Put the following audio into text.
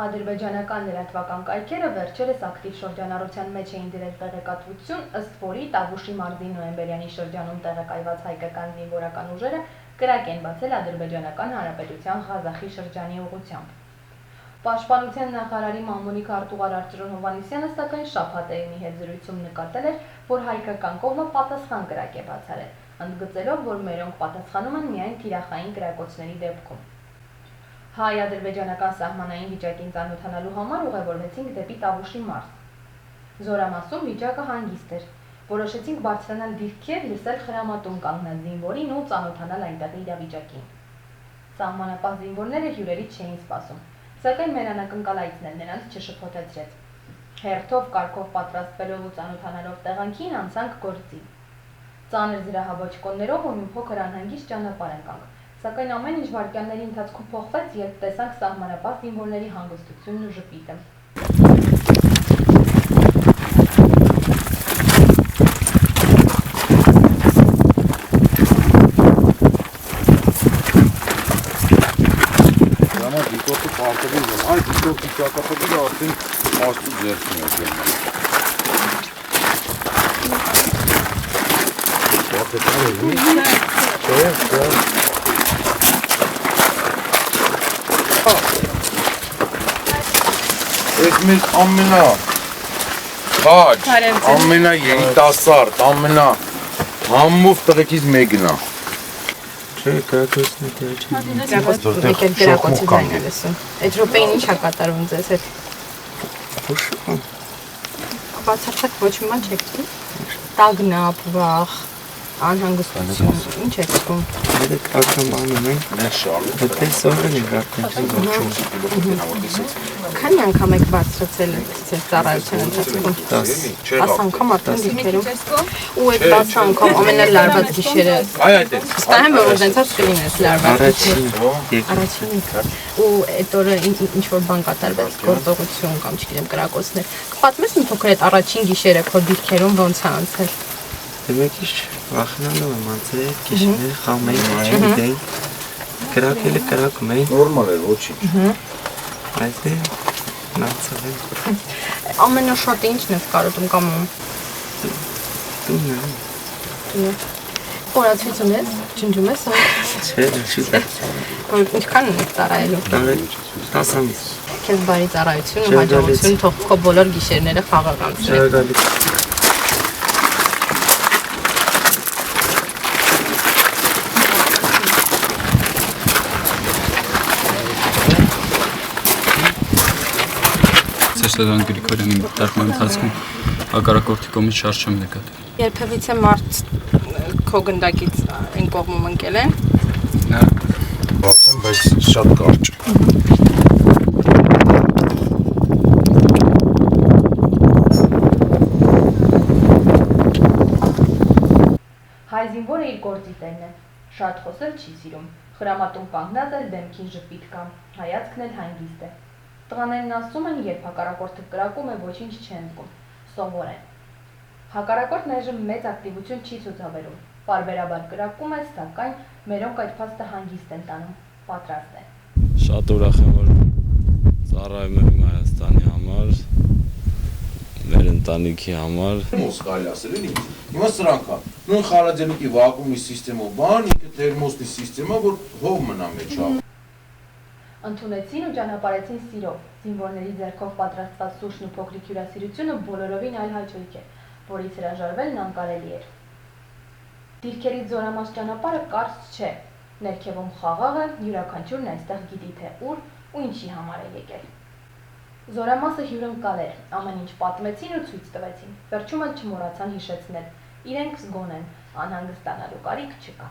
Ադրբեջանական լրատվական կայքերը վերջերս ակտիվ շրջանառության մեջ էին դրել տեղեկատվություն, ըստ որի Տավուշի մարզի նոյեմբերյանի շրջանում տեղակայված հայկական զինվորական ուժերը կրակ են բացել Ադրբեջանական Հանրապետության Ղազախի շրջանի ուղղությամբ։ Պաշտպանության նախարարի մամուլի քարտուղար Արտյոմ Հովհաննիսյանը սակայն շաբաթ էյմի հետ զրույցում նկատել էր, որ հայկական կողմը պատասխան կրակ է բացարել, ընդգծելով, որ մերոնք պատասխանում են միայն թիրախային կրակոցների դեպքում։ Հայ-ադրբեջանական սահմանային վիճակին ծանոթանալու համար ուղևորվեցինք դեպի Տավուշի մարզ։ Զորամասում վիճակը հանգիստ էր։ Որոշեցինք բարձրանալ դիրքեր, լսել խրամատում կանգնած զինվորին ու ծանոթանալ այնտեղի իրավիճակին։ Սահմանապահ զինվորները հյուրերից չէին սպասում, սակայն մեր անակնկալայցն էլ նրանց չշփոթեցրեց։ Հերթով կարգով պատրաստվելով ու ծանոթանալով տեղանքին անցանք գործի։ Ծանր զրահաբոճկոններով ու մի փոքր անհանգիստ ճանապարհ ընկանք, սակայն ամեն ինչ վայրկյանների ընթացքում փոխվեց, երբ տեսանք սահմանապահ զինվորների հանգստությունն ու ժպիտը։ Ես մեր ամենա խաչ, ամենա երիտասարդ, ամենա համով տղեկից մեկն է։ Չէ, կրակոցն է դրա չէ։ Կրակոցի ձայնը լսում։ Այդ րոպեին ինչ է կատարվում ձեզ հետ։ Բացարձակ ոչ մի բան չեք զգում։ Տագնապ, վախ, անհանգստություն, ինչ եք զգում։ Դեք ակամանում են։ Մեր շարժը։ Դե սովորել ենք արդեն։ Քանի անգամ եք բարձրացել ձեր ծառայության ընթացքում։ 10 անգամ արդեն դիրքերում։ Ու այդ 10 անգամ ամենալարված գիշերը։ Այդ է։ Վստահ եմ, որ դենցած կլինես լարված գիշերը։ Առաջին։ Ու այդ օրը ինչ որ բան կատարվեց, գործողություն կամ չգիտեմ կրակոցներ։ Կպատմես մի փոքր այդ առաջին գիշերը քո դիրքերում ոնց է անցել։ Դե մեկ ինչ վախենալով եմ անցել, գիշերները խաղում էի, չգիտեի։ Կրակելը կրակում էի։ Նորմալ է, ոչինչ։ Այդ է նացել եմ։ Ամենաշատը ինչն ես կարոտում կամ Տունը։ Խորացույց ունես, ջնջում ես, Չէ, չի։ որ ինչքան ունես ծառայելու։ 10 ամիս։ Քեզ բարի ծառայություն ու հաջողություն, թող քո բոլոր գիշերները խաղաղ անցնեն։ Շնորհակալություն։ Սերժան Գրիգորյանի տարկման ընթացքում հակառակորդի կողմից շարժ չեմ նկատել։ Երբևիցե մարդ քո գնդակից այն կողմում ընկել են։ Բացեմ, բայց շատ կարճ։ Հայ զինվորը իր գործի տերն է, շատ խոսել չի սիրում, խրամատում կանգնած էլ դեմքին ժպիտ կա, հայացքն էլ հանգիստ է։ Տղաներն ասում են, երբ հակառակորդը կրակում է, ոչինչ չեն զգում, սովոր են։ Հակառակորդն այժմ մեծ ակտիվություն չի ցուցաբերում, պարբերաբար կրակում է, սակայն մերոնք այդ փաստը հանգիստ են տանում, պատրաստ են։ Շատ ուրախ եմ, որ ծառայում եմ Հայաստանի համար, մեր ընտանիքի համար։ Թերմոս կարելի ասել էլի։ Հիմա սրանք է։ Նույն խարաձելուկի վակուումի սիստեմով բան, ինքը թերմոսի սիստեմա, որ հող մնա մեջը։ Ընդունեցին ու ճանապարհեցին սիրով, զինվորների ձեռքով պատրաստված սուրճն ու փոքրիկ հյուրասիրությունը բոլորովին այլ հաճույք է, որից հրաժարվելն անկարելի էր։ Դիրքերից զորամաս ճանապարհը կարճ չէ, ներքևում խաղաղ է, յուրաքանչյուրն այստեղ գիտի թե ուր ու ինչի համար է եկել։ Զորամասը հյուրընկալ էր, ամեն ինչ պատմեցին ու ցույց տվեցին, վերջում էլ չմոռացան հիշեցնել, իրենք զգոն են, անհանգստանալու կարիք չկա։